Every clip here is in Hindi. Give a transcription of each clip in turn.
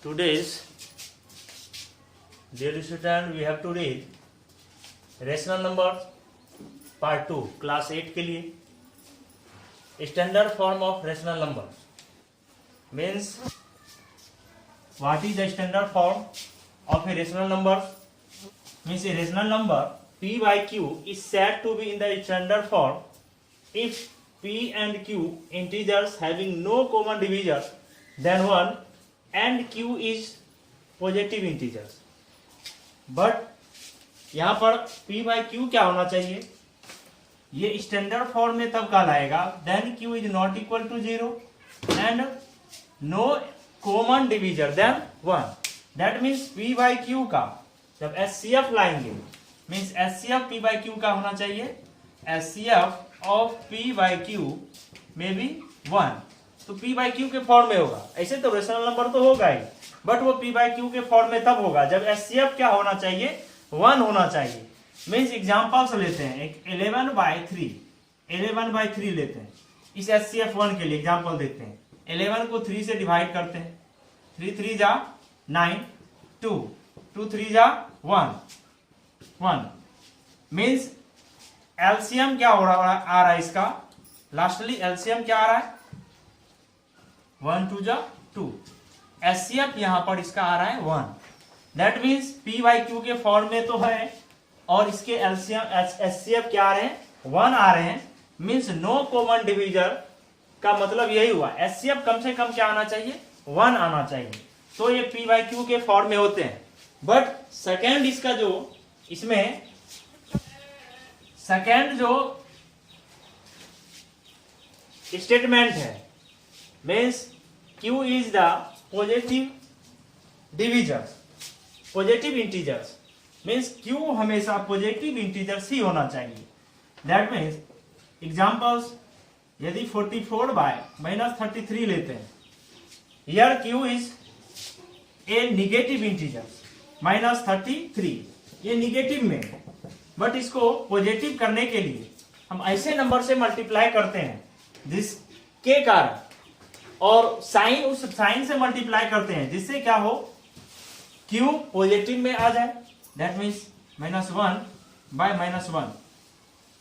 Today's dear student, we have to read rational numbers part 2 class 8 के लिए standard form of rational number means what is the standard form of a rational number means a rational number p by q is said to be in the standard form if p and q integers having no common divisor than 1 and q is positive integers but यहाँ पर p by q क्या होना चाहिए, ये स्टैंडर्ड फॉर्म में तब कहलाएगा then q is not equal to 0 and no common divisor then 1। That means p by q का जब SCF लाएंगे means SCF p by q का होना चाहिए SCF of p by q में भी 1, तो p by q के फॉर्म में होगा। ऐसे तो रेशनल नंबर तो होगा ही बट वो p by q के फॉर्म में तब होगा जब SCF क्या होना चाहिए, 1 होना चाहिए। मीन्स एग्जांपल्स लेते हैं, एक 11/3 लेते हैं इस SCF 1 के लिए एग्जांपल देखते हैं। 11 को 3 से डिवाइड करते हैं, 3 3 जा 9, 2 2 3 जा 1 मीन्स एलसीएम क्या हो रहा आ रहा है इसका, लास्टली एलसीएम क्या आ रहा है 1 2 जा 2, SCF यहां पर इसका आ रहा है 1। That means p by q के फॉर्म में तो है और इसके एलसीएम SCF क्या आ रहे हैं 1 आ रहे हैं, मीन्स नो कॉमन डिविजर का मतलब यही हुआ SCF कम से कम क्या आना चाहिए 1 आना चाहिए, तो ये p by q के फॉर्म में होते हैं। बट सेकेंड इसका जो इसमें सेकेंड जो स्टेटमेंट है means q is the positive divisors, positive integers means q हमेशा पॉजिटिव इंटीजर्स ही होना चाहिए। दैट मीन्स एग्जांपल्स यदि 44/-33 लेते हैं, here q is a negative integers -33, ये निगेटिव में है बट इसको पॉजिटिव करने के लिए हम ऐसे नंबर से मल्टीप्लाई करते हैं जिसके कारण और साइन उस साइन से मल्टीप्लाई करते हैं जिससे क्या हो q पॉजिटिव में आ जाए। दैट मीन्स -1/-1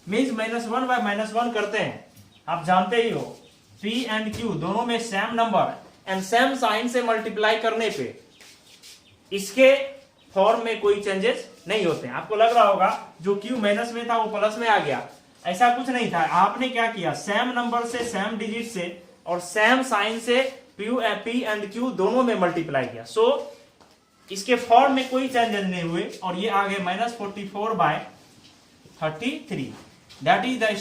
मीन्स -1/-1 करते हैं, आप जानते ही हो p एंड q दोनों में same number and same sign से मल्टीप्लाई करने पे इसके फॉर्म में कोई चेंजेस नहीं होते हैं। आपको लग रहा होगा जो q माइनस में था वो प्लस में आ गया, ऐसा कुछ नहीं था। आपने क्या किया, सेम नंबर से सेम डिजिट से और सेम साइन से p एंड q दोनों में मल्टीप्लाई किया, सो इसके फॉर्म में कोई चेंजेस नहीं हुए और ये आ गए -44/33। That is the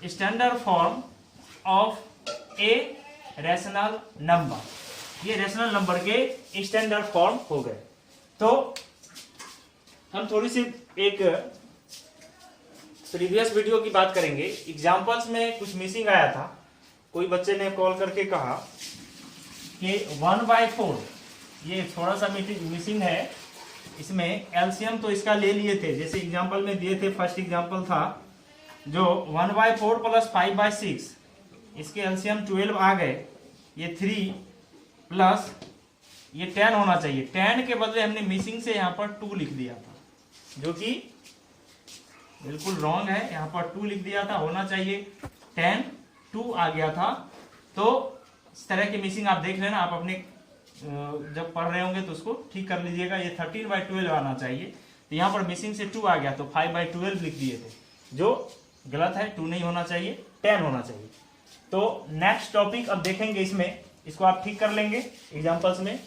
standard form of a rational number. ये रेशनल नंबर के स्टैंडर्ड फॉर्म हो गए। तो हम थोड़ी सी एक प्रीवियस वीडियो की बात करेंगे। एग्जांपल्स में कुछ मिसिंग आया था, कोई बच्चे ने कॉल करके कहा कि 1/4 ये थोड़ा सा मिसिंग है, इसमें एलसीएम तो इसका ले लिए थे जैसे एग्जांपल में दिए थे। फर्स्ट एग्जांपल था जो 1/4 + 5/6, इसके एलसीएम 12 आ गए, ये 3 प्लस ये 10 होना चाहिए। 10 के बदले हमने मिसिंग से यहाँ पर 2 लिख दिया था जो कि बिल्कुल रॉन्ग है, यहाँ पर 2 लिख दिया था, होना चाहिए 10, 2 आ गया था। तो इस तरह की मिसिंग आप देख लेना, आप अपने जब पढ़ रहे होंगे तो उसको ठीक कर लीजिएगा। ये 13/12 आना चाहिए, तो यहाँ पर मिसिंग से 2 आ गया तो 5/12 लिख दिए थे, जो गलत है, 2 नहीं होना चाहिए 10 होना चाहिए। तो नेक्स्ट टॉपिक अब देखेंगे, इसमें इसको आप ठीक कर लेंगे एग्जाम्पल्स में।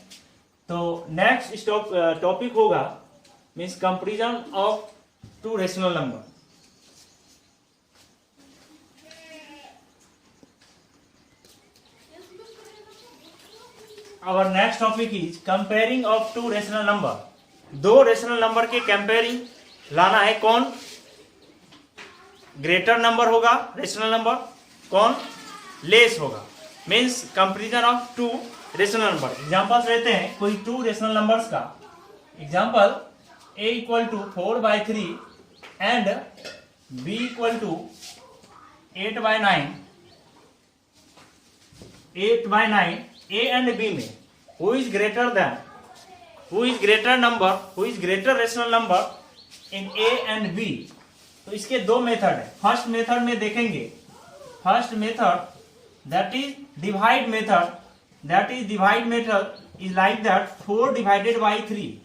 तो नेक्स्ट टॉपिक होगा means comparison of 2 rational number. Our next topic is comparing of 2 rational number. 2 rational number के कंपेयरिंग लाना है, कौन ग्रेटर नंबर होगा रेशनल नंबर, कौन लेस होगा, means comparison of 2 rational number. Examples लेते हैं कोई 2 रेशनल नंबर्स का। Example a = 4/3 and b = 8/9 A and B में who is greater rational number in A and B. तो इसके दो मेथड है। फर्स्ट मेथड में देखेंगे, first method that is divide method is like that 4 divided by 3।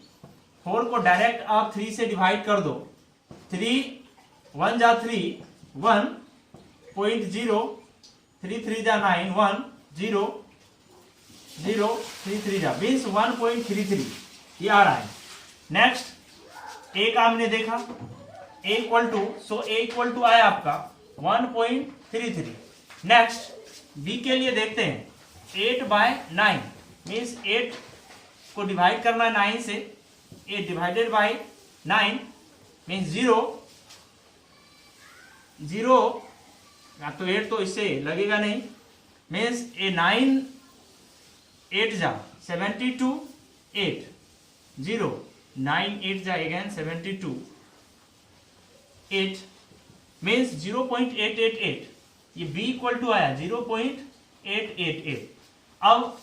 4 को डायरेक्ट आप 3 से डिवाइड कर दो। 3 1 जा 3 1.0, 3 3 जा 9 1 0 0 3 3 जा मीन्स 1.33 ये आ रहा है। नेक्स्ट ए का हमने देखा A equal to, so A equal to आया आपका 1.33। नेक्स्ट बी के लिए देखते हैं 8/9 मीन्स 8 को डिवाइड करना है 9 से। 8 डिवाइडेड बाई 9 मीन्स 0 0, तो 8 तो इससे लगेगा नहीं, मीन्स ए 9 8 जा 72 8 0 9 8 जा अगेन 72 8 मीन्स 0.888। ये b इक्वल टू आया 0.888। अब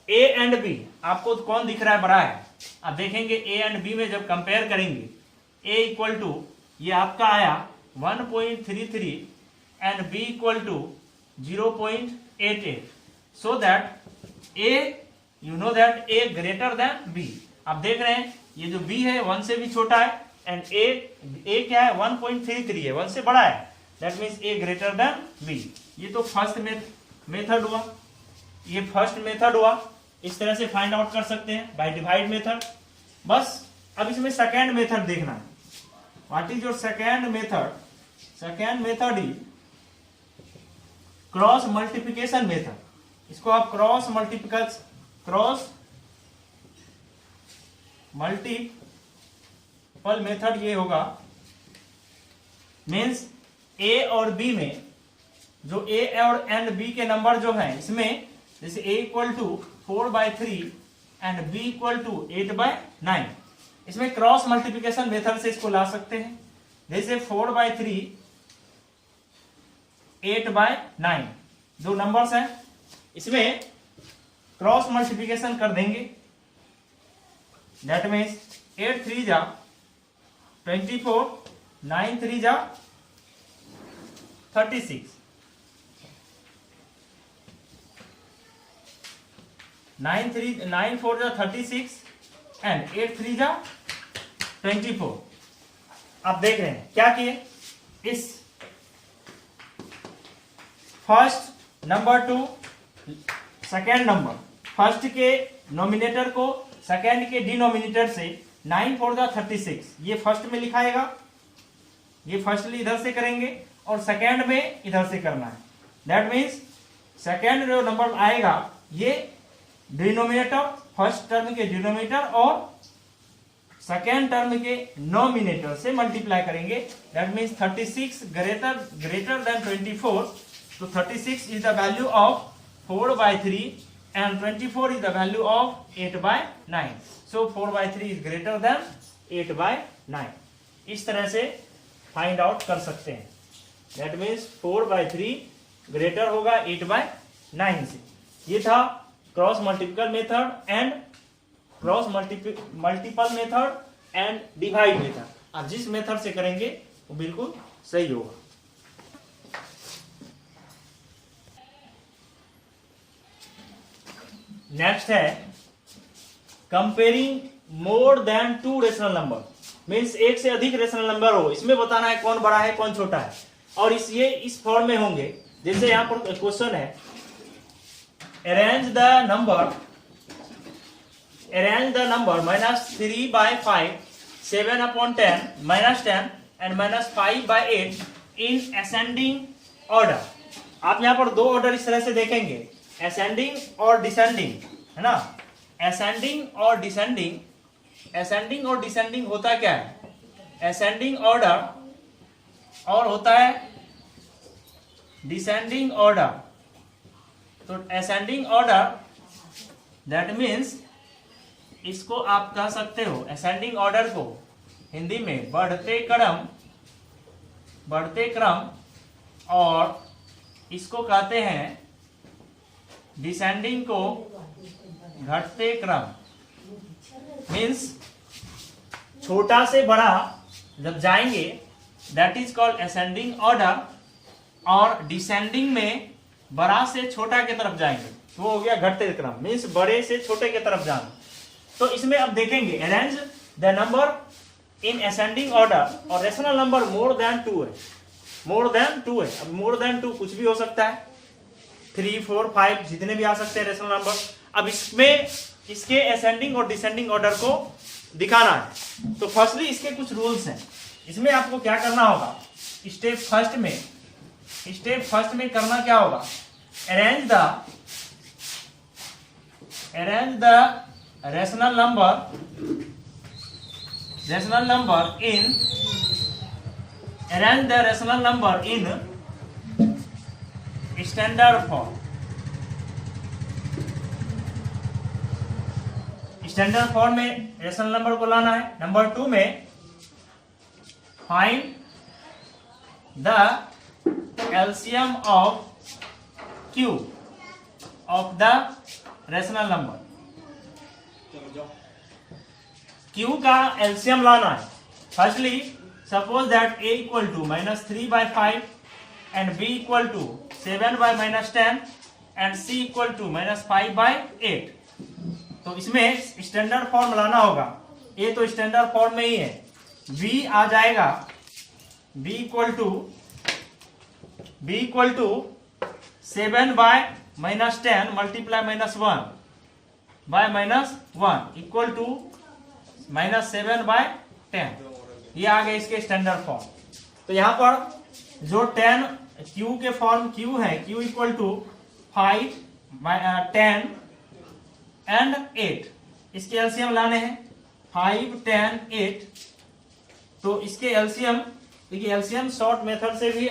a एंड b आपको कौन दिख रहा है बड़ा है? आप देखेंगे a एंड b में जब कंपेयर करेंगे a इक्वल टू ये आपका आया 1.33 and b equal to 0.88, so that a you know that a greater than b। आप देख रहे हैं ये जो b है 1 से भी छोटा है एंड a क्या है 1.33 है, 1 से बड़ा है, that means a greater than b। ये तो फर्स्ट मेथड हुआ, ये फर्स्ट मेथड हुआ। इस तरह से फाइंड आउट कर सकते हैं बाय डिवाइड मेथड। बस अब इसमें सेकेंड मेथड देखना है। What is your second method? Second method is cross multiplication method. इसको आप क्रॉस मल्टीपल मेथड ये होगा, मीन्स ए और बी में जो ए और एंड बी के नंबर जो हैं इसमें जैसे a equal to 4/3 and b equal to 8/9, इसमें क्रॉस मल्टीप्लिकेशन मेथड से इसको ला सकते हैं। जैसे 4/3 8/9 दो नंबर्स हैं, इसमें क्रॉस मल्टीप्लिकेशन कर देंगे, दैट मीन्स 8 3 जा 24 9 3 जा 36 9 4 जा 36 एंड 8 3 जा 24। आप देख रहे हैं क्या किए, इस first number two second number, first के नॉमिनेटर को सेकेंड के डिनोमिनेटर से 9 4 जा 36 ये फर्स्ट में लिखाएगा, ये फर्स्टली इधर से करेंगे और सेकेंड में इधर से करना है। दैट मीन्स सेकेंड जो नंबर आएगा ये डिनोमिनेटर, फर्स्ट टर्म के डिनोमिनेटर और सेकेंड टर्म के नोमिनेटर से मल्टीप्लाई करेंगे। That means 36 greater than 24। तो 36 is the value of 4/3 and 24 is the value of 8/9. So 4/3 is greater than 8/9. इस तरह से फाइंड आउट कर सकते हैं। दैट मीन्स 4/3 ग्रेटर होगा 8/9 से। ये था cross multiple method and cross multiple method and divide method. आप जिस मेथड से करेंगे वो बिल्कुल सही होगा। नेक्स्ट है comparing more than 2 rational number, means एक से अधिक रेशनल नंबर हो, इसमें बताना है कौन बड़ा है कौन छोटा है, और इस फॉर्म में होंगे। जैसे यहां पर क्वेश्चन है arrange the number -3/5 7/10 -10 and -5/8 in ascending order. आप यहां पर दो ऑर्डर इस तरह से देखेंगे, असेंडिंग और डिसेंडिंग, है ना। असेंडिंग और डिसेंडिंग होता क्या है? असेंडिंग ऑर्डर और होता है डिसेंडिंग ऑर्डर। तो असेंडिंग ऑर्डर दैट मीन्स इसको आप कह सकते हो, असेंडिंग ऑर्डर को हिंदी में बढ़ते क्रम और इसको कहते हैं डिसेंडिंग को घटते क्रम, मीन्स छोटा से बड़ा जब जाएंगे that is called ascending order, और डिसेंडिंग में बड़ा से छोटा की तरफ जाएंगे तो वो हो गया घटते क्रम, मीन्स बड़े से छोटे की तरफ जाना। तो इसमें अब देखेंगे arrange the number in ascending order, और रेशनल नंबर मोर देन 2 है, मोर देन 2 है। अब मोर देन 2 कुछ भी हो सकता है, 3, 4, 5 जितने भी आ सकते हैं रेशनल नंबर। अब इसमें इसके असेंडिंग और डिसेंडिंग ऑर्डर को दिखाना है। तो फर्स्टली इसके कुछ रूल्स हैं। इसमें आपको क्या करना होगा, स्टेप फर्स्ट में करना क्या होगा, arrange the rational number in standard form. Standard form में रेशनल नंबर को लाना है। नंबर 2 में find the LCM of Q of the rational number. Q का एलसीएम लाना है। Firstly suppose that a equal to -3/5 and b equal to 7/-10 and c equal to -5/8। तो इसमें स्टैंडर्ड फॉर्म लाना होगा। ए तो स्टैंडर्ड फॉर्म में ही है, b आ जाएगा b equal to 7/-10 multiply -1/-1 equal to -7/10। ये आ गया इसके स्टैंडर्ड फॉर्म। तो यहाँ पर जो 10 क्यू के फॉर्म क्यू है, क्यू इक्वल टू 5, 10 एंड 8, इसके एलसीएम लाने हैं 5, 10, 8। तो इसके एलसीएम, देखिए एलसीएम शॉर्ट मेथड से भी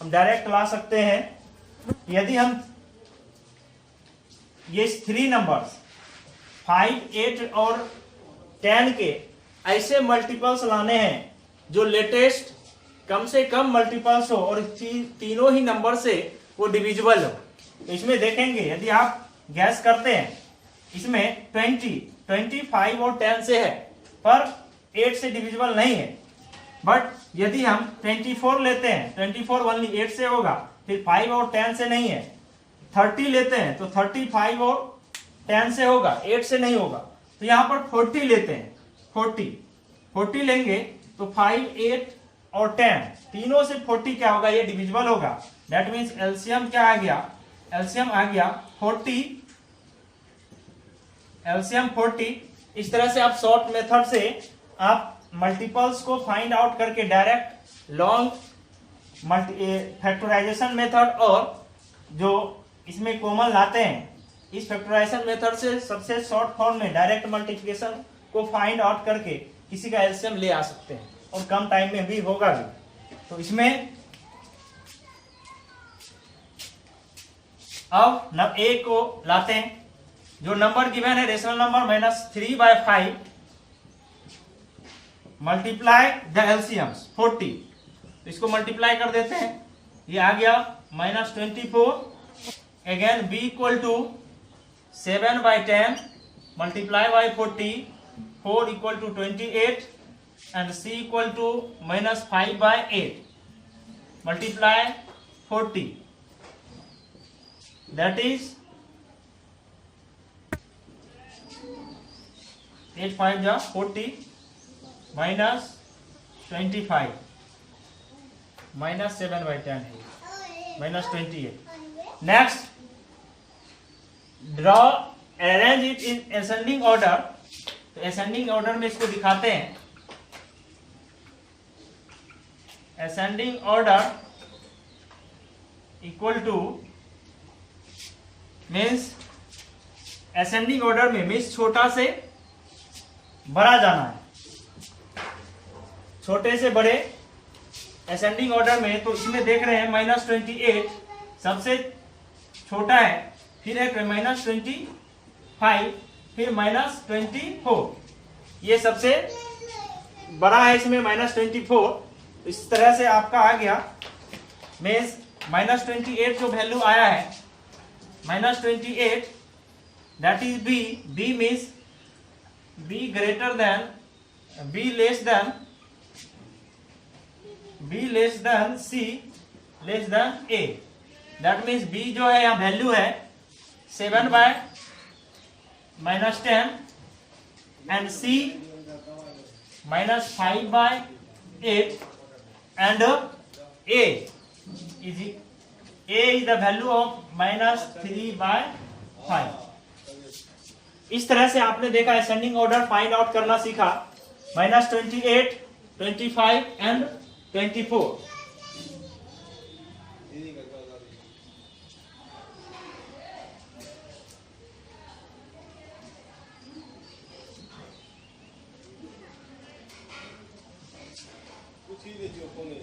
हम डायरेक्ट ला सकते हैं। यदि हम ये 3 नंबर्स 5, 8 और 10 के ऐसे मल्टीपल्स लाने हैं जो लेटेस्ट कम से कम मल्टीपल्स हो और तीनों ही नंबर से वो डिविजिबल हो। तो इसमें देखेंगे यदि आप गैस करते हैं, इसमें 20, 25 और 10 से है पर 8 से डिविजिबल नहीं है। बट यदि हम 24 लेते हैं, 24 ओनली 8 से होगा, फिर 5 और 10 से नहीं है। 30 लेते हैं तो 35 और 10 से होगा, 8 से नहीं होगा। तो यहाँ पर 40 लेते हैं, 40 लेंगे तो 5, 8 और 10 तीनों से 40 क्या होगा, ये डिविजिबल होगा। दैट मीन्स एलसीएम क्या आ गया, एलसीएम आ गया 40, एलसीएम 40। इस तरह से आप शॉर्ट मेथड से आप मल्टीपल्स को फाइंड आउट करके डायरेक्ट लॉन्ग फैक्टराइजेशन मेथड और जो इसमें कॉमन लाते हैं, इस फैक्टराइजेशन मेथड से सबसे शॉर्ट फॉर्म में डायरेक्ट मल्टीप्लिकेशन को फाइंड आउट करके किसी का एलसीएम ले आ सकते हैं और कम टाइम में भी होगा भी। तो इसमें अब ए को लाते हैं। जो नंबर गिवन है रेशनल नंबर -3/5 मल्टीप्लाई द एलसीएम्स 40। तो इसको मल्टीप्लाई कर देते हैं, ये आ गया -24। Again b equal to 7/10 multiply by 40, 4 equal to 28 and c equal to -5/8 multiply 40, that is 8 5 जा 40 -25 -7/10 है -28। Next draw arrange it in ascending order. तो असेंडिंग ऑर्डर में इसको दिखाते हैं। Ascending order equal to means ascending order में मीन्स छोटा से बड़ा जाना है, छोटे से बड़े असेंडिंग ऑर्डर में। तो इसमें देख रहे हैं -28 सबसे छोटा है, फिर है -25, फिर -24, ये सबसे बड़ा है इसमें -24। इस तरह से आपका आ गया मीन्स -28 जो वैल्यू आया है minus 28, that is B. B means B greater than, B less than C less than A. That means B जो है यहाँ वैल्यू है 7/-10 and C -5/8 and A is the value of -3/5. इस तरह से आपने देखा असेंडिंग ऑर्डर फाइंड आउट करना सीखा. -28, 25 एंड 24. कुछ ही देखियो कौन है